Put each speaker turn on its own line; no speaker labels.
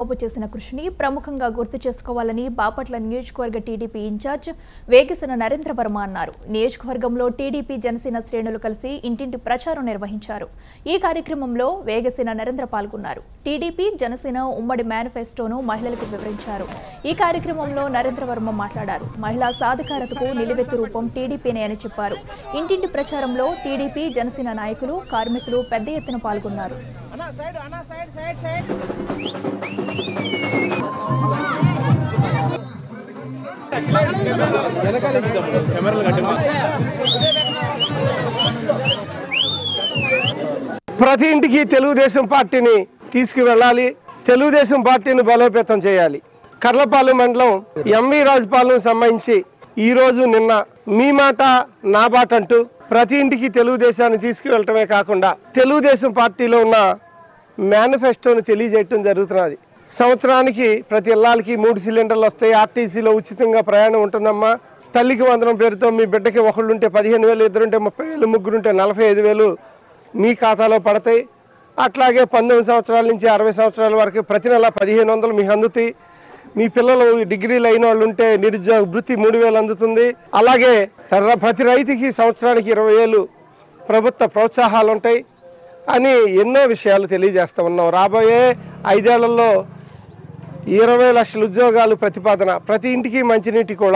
బాబు చేసిన కృషిని ప్రముఖంగా గుర్తు చేసుకోవాలని బాపట్ల నియోజకవర్గ టీడీపీ ఇన్ఛార్జ్ వేగేసిన నరేంద్ర వర్మ అన్నారు. నియోజకవర్గంలో టీడీపీ జనసేన శ్రేణులు కలిసి ఇంటింటి ప్రచారం నిర్వహించారు. ఈ కార్యక్రమంలో వేగేసిన నరేంద్ర పాల్గొన్నారు. టీడీపీ జనసేన ఉమ్మడి మేనిఫెస్టోను మహిళలకు వివరించారు. ఈ కార్యక్రమంలో నరేంద్ర వర్మ మాట్లాడారు. మహిళా సాధికారతకు నిలువెత్తు రూపం టీడీపీనే అని చెప్పారు. ఇంటింటి ప్రచారంలో టీడీపీ జనసేన నాయకులు, కార్మికులు పెద్ద ఎత్తున పాల్గొన్నారు.
ప్రతి ఇంటికి తెలుగుదేశం పార్టీని తీసుకువెళ్ళాలి, తెలుగుదేశం పార్టీని బలోపేతం చేయాలి. కర్లపాలెం మండలం ఎంవి రాజపాలెం సంబంధించి ఈరోజు నిన్న మీ మాట నా బాట అంటూ ప్రతి ఇంటికి తెలుగుదేశాన్ని తీసుకువెళ్ళటమే కాకుండా తెలుగుదేశం పార్టీలో ఉన్న మేనిఫెస్టోని తెలియజేయటం జరుగుతున్నది. సంవత్సరానికి ప్రతి ఇళ్ళకి 3 సిలిండర్లు వస్తాయి. ఆర్టీసీలో ఉచితంగా ప్రయాణం ఉంటుందమ్మా. తల్లికి వందనం పేరుతో మీ బిడ్డకి ఒకళ్ళుంటే 15,000, ఇద్దరుంటే 30,000, ముగ్గురుంటే 45,000 మీ ఖాతాలో పడతాయి. అట్లాగే 19 సంవత్సరాల నుంచి 60 సంవత్సరాల వరకు ప్రతి నెల 1,500 మీకు అందుతాయి. మీ పిల్లలు డిగ్రీలు అయిన వాళ్ళు ఉంటే నిరుద్యోగ వృత్తి 3,000 అందుతుంది. అలాగే ప్రతి రైతుకి సంవత్సరానికి 20,000 ప్రభుత్వ ప్రోత్సాహాలు ఉంటాయి అని ఎన్నో విషయాలు తెలియజేస్తూ ఉన్నాం. రాబోయే 5 ఏళ్లలో 20 లక్షల ఉద్యోగాలు ప్రతిపాదన, ప్రతి ఇంటికి మంచినీటి కూడా